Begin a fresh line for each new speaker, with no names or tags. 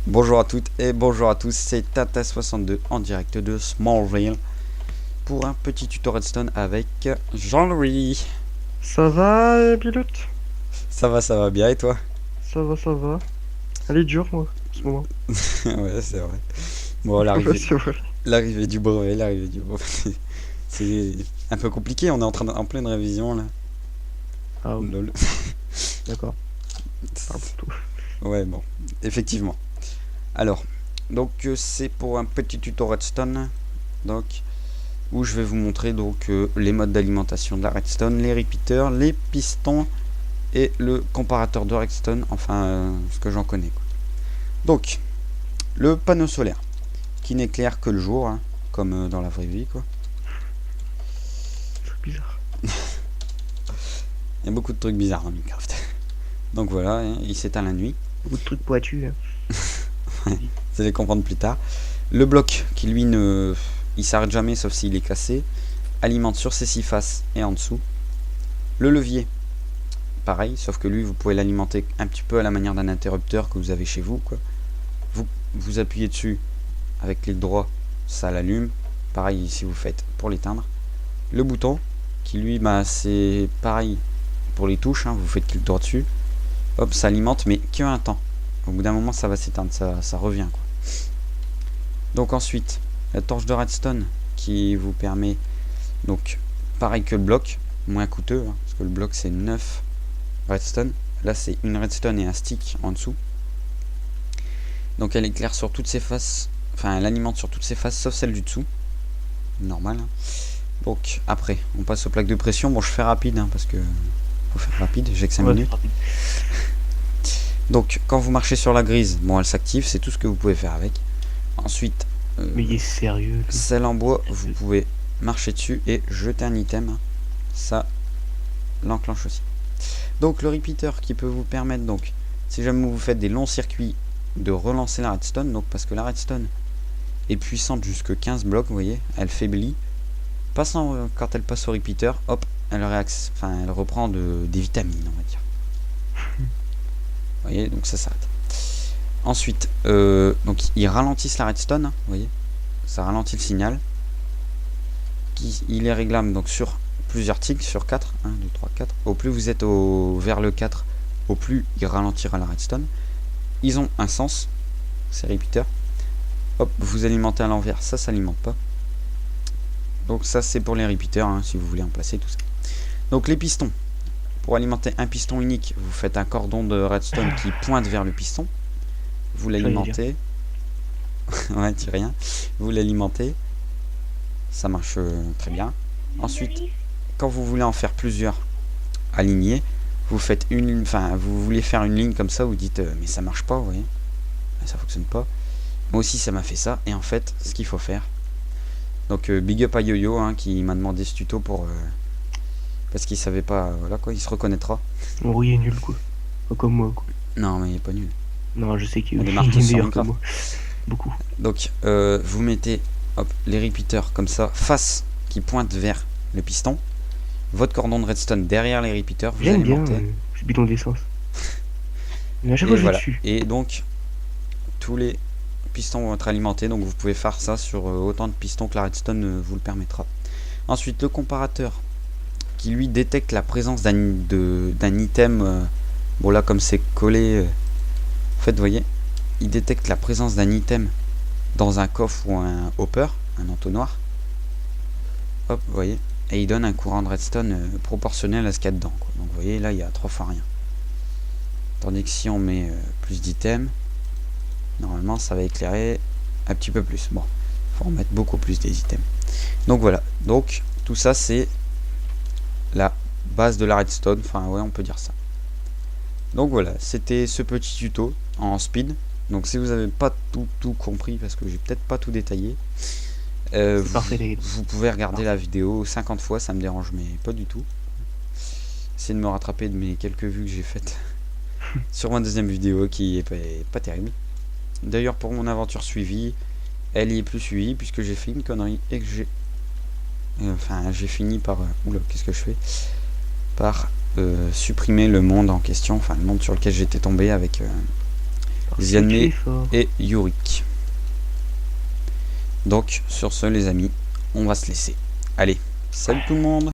Bonjour à toutes et bonjour à tous, c'est Tata62 en direct de Smallville pour un petit tuto Redstone avec Jean-Louis.
Ça va, pilote?
Ça va bien et toi?
Ça va, ça va. Elle est dure, moi, en ce moment.
Ouais, c'est vrai. Bon,
Ouais, c'est vrai.
l'arrivée du brevet, c'est un peu compliqué, on est en pleine révision là.
Ah oui,
Lol.
d'accord. Parle pour tout.
Ouais, bon, effectivement. Alors, c'est pour un petit tuto Redstone, donc où je vais vous montrer les modes d'alimentation de la Redstone, les repeaters, les pistons et le comparateur de Redstone, ce que j'en connais quoi. Donc le panneau solaire qui n'éclaire que le jour, hein, comme dans la vraie vie quoi.
C'est bizarre.
Il y a beaucoup de trucs bizarres dans Minecraft. Donc voilà, hein, il s'éteint la nuit.
Beaucoup de trucs pointus, hein.
Vous allez comprendre plus tard. Le bloc qui lui ne il s'arrête jamais sauf s'il est cassé, alimente sur ses 6 faces et en dessous. Le levier pareil, sauf que lui vous pouvez l'alimenter un petit peu à la manière d'un interrupteur que vous avez chez vous quoi. Vous appuyez dessus avec clic droit, ça l'allume. Pareil si vous faites pour l'éteindre. Le bouton qui lui c'est pareil pour les touches, hein, vous faites clic droit dessus, hop, ça alimente mais que un temps. Au bout d'un moment ça va s'éteindre, ça revient quoi. Donc ensuite la torche de redstone qui vous permet, donc pareil que le bloc, moins coûteux, hein, parce que le bloc c'est 9 redstone, là c'est une redstone et un stick en dessous. Donc elle éclaire sur toutes ses faces, enfin elle alimente sur toutes ses faces sauf celle du dessous, normal hein. Donc après on passe aux plaques de pression. Bon, je fais rapide hein, parce que faut faire rapide, j'ai que 5
Ouais,
minutes.
c'est rapide.
Donc quand vous marchez sur la grise, bon elle s'active, c'est tout ce que vous pouvez faire avec. Ensuite
Mais il est sérieux, lui.
celle en bois, vous pouvez marcher dessus et jeter un item, ça l'enclenche aussi. Donc le repeater qui peut vous permettre, donc si jamais vous faites des longs circuits, de relancer la redstone, donc parce que la redstone est puissante jusque 15 blocs, vous voyez, elle faiblit. Quand elle passe au repeater, hop, elle reprend des vitamines, on va dire. Vous voyez, donc ça s'arrête. Ensuite, donc ils ralentissent la redstone, vous voyez, ça ralentit le signal. Il est réglable donc sur plusieurs ticks, sur 4, 1, 2, 3, 4. Au plus vous êtes vers le 4, au plus il ralentira la redstone. Ils ont un sens, ces repeaters. Hop, vous alimentez à l'envers, ça s'alimente pas. Donc ça c'est pour les repeaters, hein, si vous voulez en placer tout ça. Donc les pistons. Pour alimenter un piston unique, vous faites un cordon de redstone qui pointe vers le piston. Vous l'alimentez. Ouais, tu rien. Vous l'alimentez. Ça marche très bien. Ensuite, quand vous voulez en faire plusieurs alignés, vous faites une ligne, vous voulez faire une ligne comme ça, vous dites mais ça marche pas, vous voyez, ça fonctionne pas. Moi aussi ça m'a fait ça, et en fait ce qu'il faut faire, donc big up à YoYo hein, qui m'a demandé ce tuto pour parce qu'il savait pas, voilà quoi, il se reconnaîtra.
Oui, il est nul, quoi. Pas comme moi, quoi.
Non mais il est pas nul.
Non, je sais qu'il
On
est
démarre tous sur
meilleur que
Minecraft.
moi. Beaucoup.
Donc vous mettez hop, les repeaters comme ça, face qui pointe vers le piston, votre cordon de redstone derrière les repeaters, vous
J'aime bien
alimentez.
ce bidon d'essence. Mais à chaque
Et
fois, je vais
voilà.
dessus.
Et donc tous les pistons vont être alimentés, donc vous pouvez faire ça sur autant de pistons que la redstone vous le permettra. Ensuite le comparateur qui lui détecte la présence d'un item, bon là comme c'est collé, en fait vous voyez, il détecte la présence d'un item dans un coffre ou un hopper, un entonnoir, hop vous voyez, et il donne un courant de redstone proportionnel à ce qu'il y a dedans quoi. Donc vous voyez là il y a 3 fois rien, tandis que si on met plus d'items, normalement ça va éclairer un petit peu plus. Bon, faut en mettre beaucoup plus des items. Donc voilà, donc tout ça c'est la base de la redstone, enfin ouais on peut dire ça. Donc voilà, c'était ce petit tuto en speed. Donc si vous n'avez pas tout compris, parce que j'ai peut-être pas tout détaillé, vous pouvez regarder la vidéo 50 fois, ça me dérange mais pas du tout. Essayez de me rattraper de mes quelques vues que j'ai faites sur ma deuxième vidéo qui est pas terrible. D'ailleurs pour mon aventure suivie, elle y est plus suivie puisque j'ai fait une connerie et que j'ai fini par oula, qu'est-ce que je fais, par supprimer le monde en question, enfin le monde sur lequel j'étais tombé avec Ziané
qui est fort.
et Yurik. Donc sur ce les amis, on va se laisser. Allez, salut tout le monde!